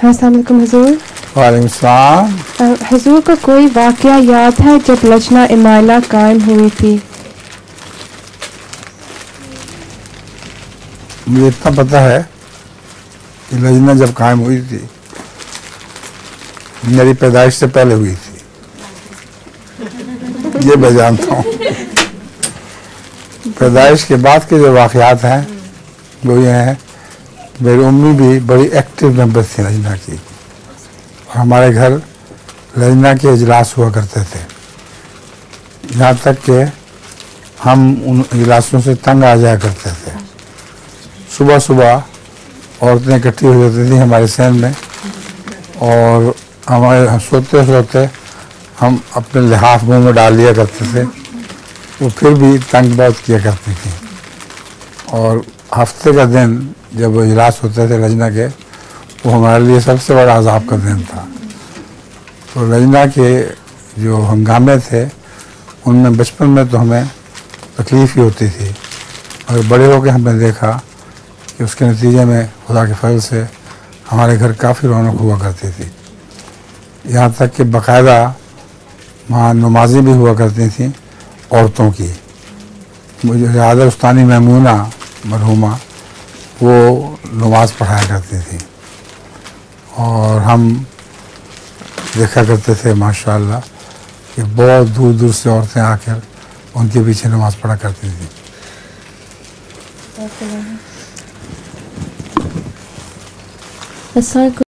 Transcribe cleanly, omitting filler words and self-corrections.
السلام علیکم حضور. وعلیکم السلام. حضور کو کوئی واقعہ یاد ہے جب لجنہ امائلہ قائم ہوئی تھی؟ مجھے اتنا پتہ ہے کہ لجنہ جب قائم ہوئی تھی میری پیدائش سے پہلے ہوئی تھی، یہ میں جانتا ہوں. پیدائش کے بعد کے جو واقعات ہیں وہ یہ ہیں، میری امی بھی بڑی ایکٹیو ممبر تھی لجنہ کی. ہمارے گھر لجنہ کے اجلاس ہوا کرتے تھے، یہاں تک کہ ہم ان اجلاسوں سے تنگ آ جایا کرتے تھے. صبح صبح عورتیں اکٹھی ہو جاتی تھیں ہمارے صحن میں، اور ہمارے سوتے سوتے ہم اپنے لحاف منہ میں ڈال لیا کرتے تھے. وہ پھر بھی تنگ بہت کیا کرتی تھیں. اور ہفتے کا دن جب وہ اجلاس ہوتے تھے لجنہ کے، وہ ہمارے لیے سب سے بڑا عذاب کا دن تھا. تو لجنہ کے جو ہنگامے تھے ان میں بچپن میں تو ہمیں تکلیف ہی ہوتی تھی، اور بڑے ہو کے ہم نے دیکھا کہ اس کے نتیجے میں خدا کے فضل سے ہمارے گھر کافی رونق ہوا کرتی تھی. یہاں تک کہ باقاعدہ وہاں نمازیں بھی ہوا کرتی تھیں عورتوں کی. مجھے یاد ہے استانی میمونہ مرحومہ وہ نماز پڑھایا کرتی تھی، اور ہم دیکھا کرتے تھے ماشاءاللہ کہ بہت دور دور سے عورتیں آ کر ان کے پیچھے نماز پڑھا کرتی تھیں. السلام